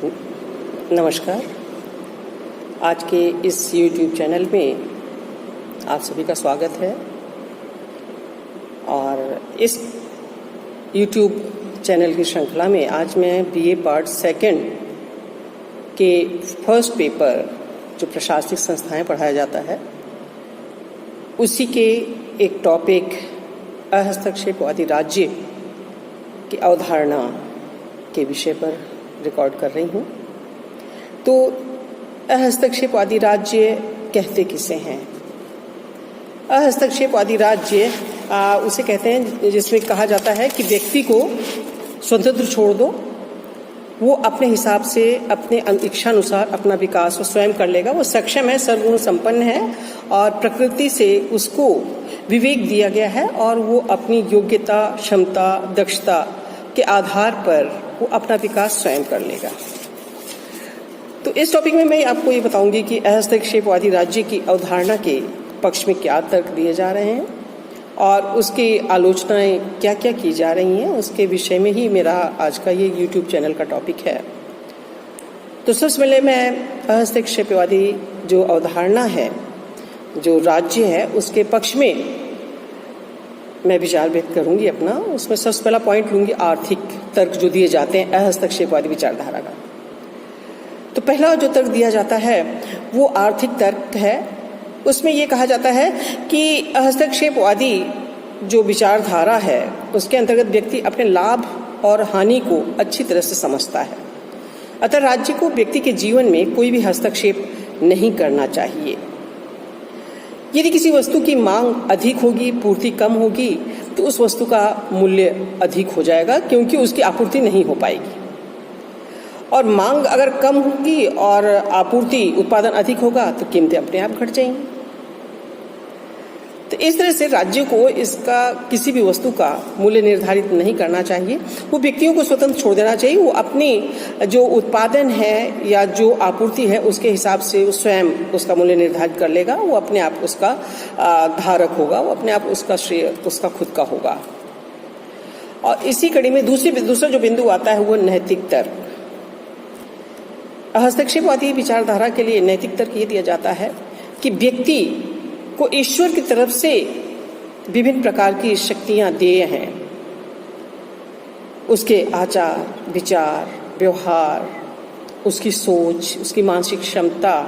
नमस्कार। आज के इस YouTube चैनल में आप सभी का स्वागत है और इस YouTube चैनल की श्रृंखला में आज मैं BA पार्ट सेकंड के फर्स्ट पेपर जो प्रशासनिक संस्थाएं पढ़ाया जाता है उसी के एक टॉपिक अहस्तक्षेपवादी राज्य की अवधारणा के विषय पर रिकॉर्ड कर रही हूँ। तो अहस्तक्षेपवादी राज्य कहते किसे हैं? अहस्तक्षेपवादी राज्य उसे कहते हैं जिसमें कहा जाता है कि व्यक्ति को स्वतंत्र छोड़ दो, वो अपने हिसाब से अपने इच्छानुसार अपना विकास वो स्वयं कर लेगा। वो सक्षम है, सर्वगुण संपन्न है और प्रकृति से उसको विवेक दिया गया है और वो अपनी योग्यता, क्षमता, दक्षता के आधार पर वो अपना विकास स्वयं कर लेगा। तो इस टॉपिक में मैं आपको ये बताऊंगी कि अहस्तक्षेपवादी राज्य की अवधारणा के पक्ष में क्या तर्क दिए जा रहे हैं और उसकी आलोचनाएं क्या क्या की जा रही हैं, उसके विषय में ही मेरा आज का ये YouTube चैनल का टॉपिक है। तो सबसे पहले मैं अहस्तक्षेपवादी जो अवधारणा है, जो राज्य है, उसके पक्ष में मैं विचार व्यक्त करूंगी अपना। उसमें सबसे पहला पॉइंट लूंगी आर्थिक तर्क जो दिए जाते हैं अहस्तक्षेपवादी विचारधारा का। तो पहला जो तर्क दिया जाता है वो आर्थिक तर्क है। उसमें ये कहा जाता है कि हस्तक्षेपवादी जो विचारधारा है उसके अंतर्गत व्यक्ति अपने लाभ और हानि को अच्छी तरह से समझता है। अतः राज्य को व्यक्ति के जीवन में कोई भी हस्तक्षेप नहीं करना चाहिए। यदि किसी वस्तु की मांग अधिक होगी, पूर्ति कम होगी, तो उस वस्तु का मूल्य अधिक हो जाएगा क्योंकि उसकी आपूर्ति नहीं हो पाएगी। और मांग अगर कम होगी और आपूर्ति उत्पादन अधिक होगा तो कीमतें अपने आप घट जाएंगी। तो इस तरह से राज्य को इसका किसी भी वस्तु का मूल्य निर्धारित नहीं करना चाहिए। वो व्यक्तियों को स्वतंत्र छोड़ देना चाहिए। वो अपनी जो उत्पादन है या जो आपूर्ति है उसके हिसाब से वो स्वयं उसका मूल्य निर्धारित कर लेगा। वो अपने आप उसका धारक होगा, वो अपने आप उसका श्रेय उसका खुद का होगा। और इसी कड़ी में दूसरा जो बिंदु आता है वो नैतिक तर्क। हस्तक्षेपवादी विचारधारा के लिए नैतिक तर्क ये दिया जाता है कि व्यक्ति को ईश्वर की तरफ से विभिन्न प्रकार की शक्तियां देय हैं। उसके आचार, विचार, व्यवहार, उसकी सोच, उसकी मानसिक क्षमता,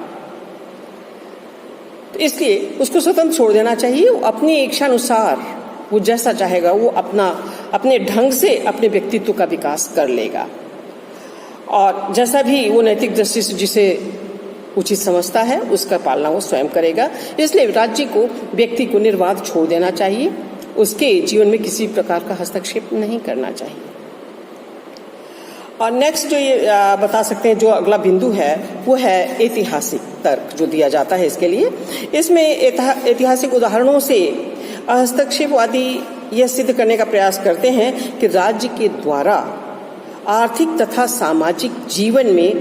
तो इसलिए उसको स्वतंत्र छोड़ देना चाहिए। वो अपनी इच्छानुसार वो जैसा चाहेगा वो अपने ढंग से अपने व्यक्तित्व का विकास कर लेगा और जैसा भी वो नैतिक दृष्टि से जिसे उचित समझता है उसका पालना वो स्वयं करेगा। इसलिए राज्य को व्यक्ति को निर्बाध छोड़ देना चाहिए। उसके जीवन में किसी प्रकार का हस्तक्षेप नहीं करना चाहिए। और नेक्स्ट जो ये बता सकते हैं, जो अगला बिंदु है वो है ऐतिहासिक तर्क जो दिया जाता है इसके लिए। इसमें ऐतिहासिक उदाहरणों से हस्तक्षेपवादी यह सिद्ध करने का प्रयास करते हैं कि राज्य के द्वारा आर्थिक तथा सामाजिक जीवन में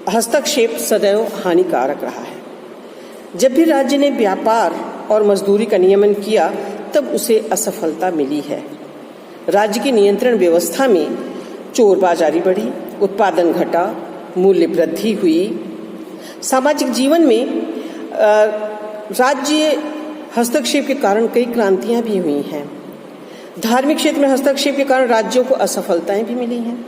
हस्तक्षेप सदैव हानिकारक रहा है। जब भी राज्य ने व्यापार और मजदूरी का नियमन किया तब उसे असफलता मिली है। राज्य की नियंत्रण व्यवस्था में चोरबाजारी बढ़ी, उत्पादन घटा, मूल्य वृद्धि हुई। सामाजिक जीवन में राज्य हस्तक्षेप के कारण कई क्रांतियां भी हुई हैं। धार्मिक क्षेत्र में हस्तक्षेप के कारण राज्यों को असफलताएं भी मिली हैं।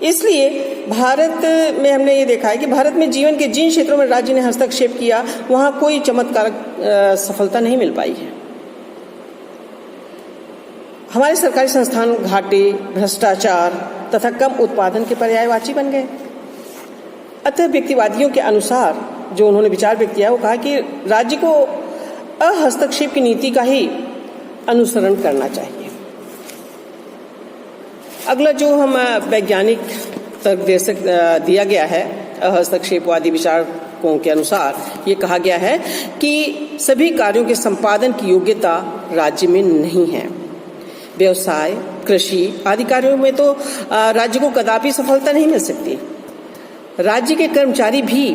इसलिए भारत में हमने ये देखा है कि भारत में जीवन के जिन क्षेत्रों में राज्य ने हस्तक्षेप किया वहां कोई चमत्कारक सफलता नहीं मिल पाई है। हमारे सरकारी संस्थान घाटे, भ्रष्टाचार तथा कम उत्पादन के पर्यायवाची बन गए। अतः व्यक्तिवादियों के अनुसार जो उन्होंने विचार व्यक्त किया वो कहा कि राज्य को अहस्तक्षेप की नीति का ही अनुसरण करना चाहिए। अगला जो हम वैज्ञानिक तर्क दिया गया है हस्तक्षेपवादी विचारकों के अनुसार, ये कहा गया है कि सभी कार्यों के संपादन की योग्यता राज्य में नहीं है। व्यवसाय, कृषि आदि कार्यों में तो राज्य को कदापि सफलता नहीं मिल सकती। राज्य के कर्मचारी भी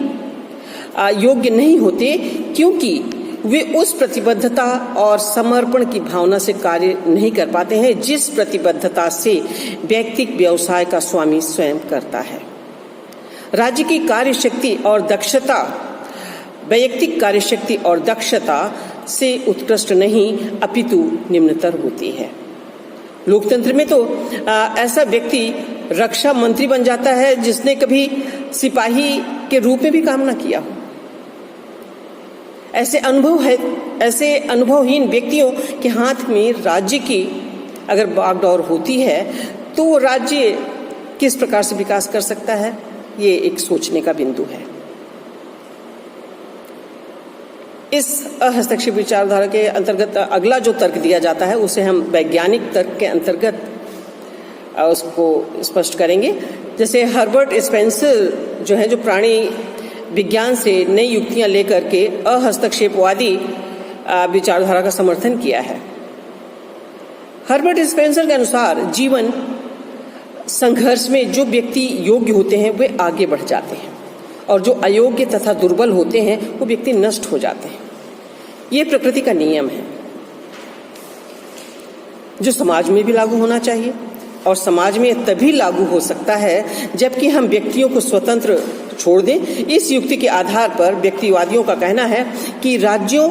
योग्य नहीं होते क्योंकि वे उस प्रतिबद्धता और समर्पण की भावना से कार्य नहीं कर पाते हैं जिस प्रतिबद्धता से व्यक्तिगत व्यवसाय का स्वामी स्वयं करता है। राज्य की कार्यशक्ति और दक्षता वैयक्तिक कार्यशक्ति और दक्षता से उत्कृष्ट नहीं अपितु निम्नतर होती है। लोकतंत्र में तो ऐसा व्यक्ति रक्षा मंत्री बन जाता है जिसने कभी सिपाही के रूप में भी काम ना किया हो। ऐसे अनुभवहीन व्यक्तियों के हाथ में राज्य की अगर बागडोर होती है तो वो राज्य किस प्रकार से विकास कर सकता है, ये एक सोचने का बिंदु है। इस हस्तक्षेप विचारधारा के अंतर्गत अगला जो तर्क दिया जाता है उसे हम वैज्ञानिक तर्क के अंतर्गत उसको स्पष्ट करेंगे। जैसे हर्बर्ट स्पेंसर जो है, जो प्राणी विज्ञान से नई युक्तियां लेकर के अहस्तक्षेपवादी विचारधारा का समर्थन किया है। हर्बर्ट स्पेंसर के अनुसार जीवन संघर्ष में जो व्यक्ति योग्य होते हैं वे आगे बढ़ जाते हैं और जो अयोग्य तथा दुर्बल होते हैं वो व्यक्ति नष्ट हो जाते हैं। ये प्रकृति का नियम है जो समाज में भी लागू होना चाहिए और समाज में तभी लागू हो सकता है जबकि हम व्यक्तियों को स्वतंत्र छोड़ दें। इस युक्ति के आधार पर व्यक्तिवादियों का कहना है कि राज्यों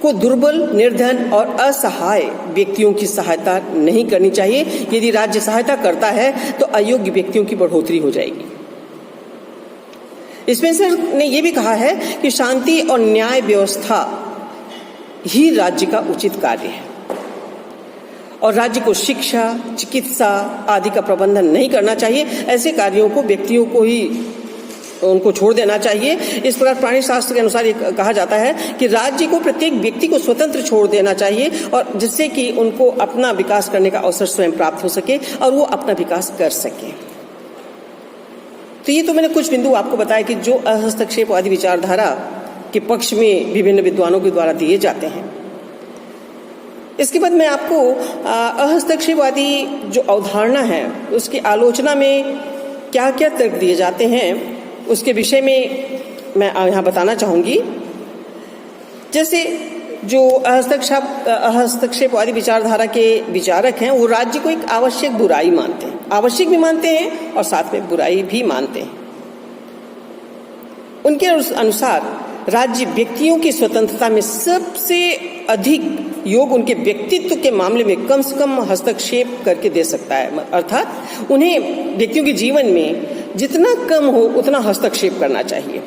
को दुर्बल, निर्धन और असहाय व्यक्तियों की सहायता नहीं करनी चाहिए। यदि राज्य सहायता करता है तो अयोग्य व्यक्तियों की बढ़ोतरी हो जाएगी। स्पेंसर ने यह भी कहा है कि शांति और न्याय व्यवस्था ही राज्य का उचित कार्य है और राज्य को शिक्षा, चिकित्सा आदि का प्रबंधन नहीं करना चाहिए। ऐसे कार्यों को व्यक्तियों को ही उनको छोड़ देना चाहिए। इस प्रकार प्राणी शास्त्र के अनुसार ये कहा जाता है कि राज्य को प्रत्येक व्यक्ति को स्वतंत्र छोड़ देना चाहिए और जिससे कि उनको अपना विकास करने का अवसर स्वयं प्राप्त हो सके और वो अपना विकास कर सके। तो ये तो मैंने कुछ बिंदु आपको बताया कि जो हस्तक्षेपवादी विचारधारा के पक्ष में विभिन्न विद्वानों के द्वारा दिए जाते हैं। इसके बाद मैं आपको हस्तक्षेपवादी जो अवधारणा है उसकी आलोचना में क्या क्या तर्क दिए जाते हैं उसके विषय में मैं यहाँ बताना चाहूँगी। जैसे जो हस्तक्षेपवादी विचारधारा के विचारक हैं वो राज्य को एक आवश्यक बुराई मानते हैं, आवश्यक भी मानते हैं और साथ में बुराई भी मानते हैं। उनके अनुसार राज्य व्यक्तियों की स्वतंत्रता में सबसे अधिक योग उनके व्यक्तित्व के मामले में कम से कम हस्तक्षेप करके दे सकता है। अर्थात उन्हें व्यक्तियों के जीवन में जितना कम हो उतना हस्तक्षेप करना चाहिए।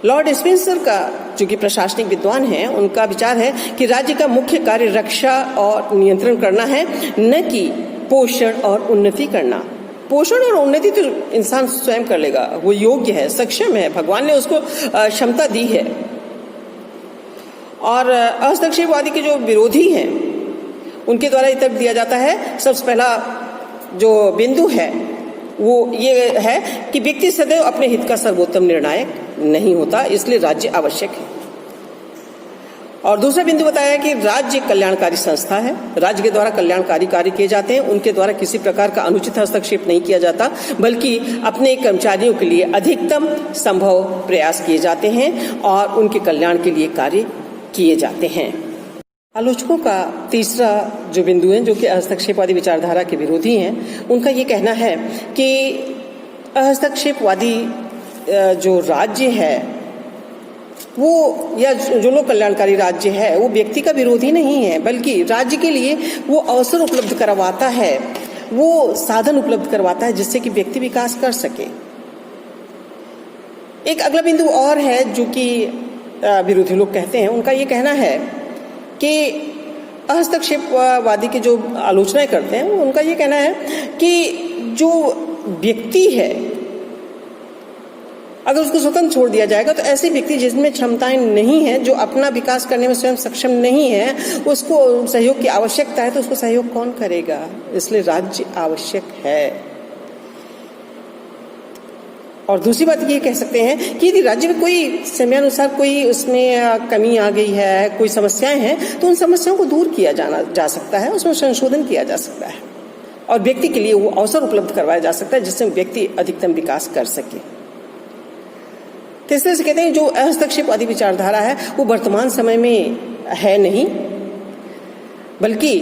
लॉर्ड स्पेंसर का जो कि प्रशासनिक विद्वान हैं, उनका विचार है कि राज्य का मुख्य कार्य रक्षा और नियंत्रण करना है, न कि पोषण और उन्नति करना। पोषण और उन्नति तो इंसान स्वयं कर लेगा, वो योग्य है, सक्षम है, भगवान ने उसको क्षमता दी है। और हस्तक्षेपवादी के जो विरोधी हैं उनके द्वारा ये तर्क दिया जाता है, सबसे पहला जो बिंदु है वो ये है कि व्यक्ति सदैव अपने हित का सर्वोत्तम निर्णायक नहीं होता, इसलिए राज्य आवश्यक है। और दूसरा बिंदु बताया कि राज्य कल्याणकारी संस्था है, राज्य के द्वारा कल्याणकारी कार्य किए जाते हैं, उनके द्वारा किसी प्रकार का अनुचित हस्तक्षेप नहीं किया जाता, बल्कि अपने कर्मचारियों के लिए अधिकतम संभव प्रयास किए जाते हैं और उनके कल्याण के लिए कार्य किए जाते हैं। आलोचकों का तीसरा जो बिंदु है, जो कि हस्तक्षेपवादी विचारधारा के विरोधी हैं, उनका ये कहना है कि हस्तक्षेपवादी जो राज्य है वो या जो लोक कल्याणकारी राज्य है वो व्यक्ति का विरोधी नहीं है, बल्कि राज्य के लिए वो अवसर उपलब्ध करवाता है, वो साधन उपलब्ध करवाता है जिससे कि व्यक्ति विकास कर सके। एक अगला बिंदु और है जो कि विरोधी लोग कहते हैं, उनका ये कहना है कि हस्तक्षेपवादी की जो आलोचनाएं करते हैं उनका ये कहना है कि जो व्यक्ति है अगर उसको स्वतंत्र छोड़ दिया जाएगा तो ऐसे व्यक्ति जिसमें क्षमताएं नहीं है, जो अपना विकास करने में स्वयं सक्षम नहीं है, उसको सहयोग की आवश्यकता है तो उसको सहयोग कौन करेगा, इसलिए राज्य आवश्यक है। और दूसरी बात ये कह सकते हैं कि यदि राज्य में कोई समयानुसार कोई उसमें कमी आ गई है, कोई समस्याएं हैं, तो उन समस्याओं को दूर किया जा सकता है, उसमें संशोधन किया जा सकता है और व्यक्ति के लिए वो अवसर उपलब्ध करवाया जा सकता है जिससे व्यक्ति अधिकतम विकास कर सके। तीसरे से कहते हैं जो हस्तक्षेपवादी विचारधारा है वो वर्तमान समय में है नहीं, बल्कि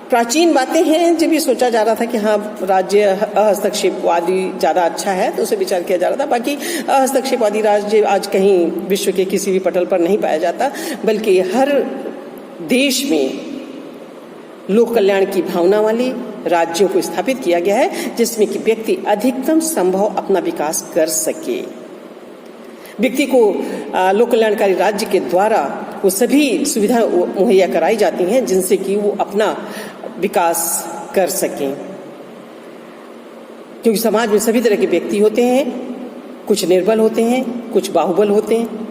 प्राचीन बातें हैं जब ये सोचा जा रहा था कि हाँ राज्य हस्तक्षेपवादी ज़्यादा अच्छा है, तो उसे विचार किया जा रहा था। बाकी हस्तक्षेपवादी राज्य आज कहीं विश्व के किसी भी पटल पर नहीं पाया जाता, बल्कि हर देश में लोक कल्याण की भावना वाली राज्यों को स्थापित किया गया है, जिसमें कि व्यक्ति अधिकतम संभव अपना विकास कर सके। व्यक्ति को लोक कल्याणकारी राज्य के द्वारा वो सभी सुविधाएं मुहैया कराई जाती हैं जिनसे कि वो अपना विकास कर सकें, क्योंकि समाज में सभी तरह के व्यक्ति होते हैं। कुछ निर्बल होते हैं, कुछ बाहुबल होते हैं,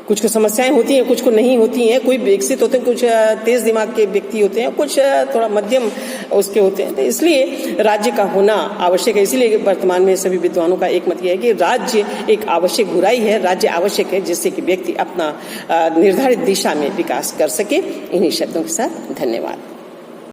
कुछ को समस्याएं होती हैं, कुछ को नहीं होती हैं। कोई विकसित होते हैं, कुछ तेज दिमाग के व्यक्ति होते हैं, कुछ थोड़ा मध्यम उसके होते हैं। तो इसलिए राज्य का होना आवश्यक है। इसलिए वर्तमान में सभी विद्वानों का एक मत यह है कि राज्य एक आवश्यक बुराई है, राज्य आवश्यक है जिससे कि व्यक्ति अपना निर्धारित दिशा में विकास कर सके। इन्हीं शब्दों के साथ धन्यवाद।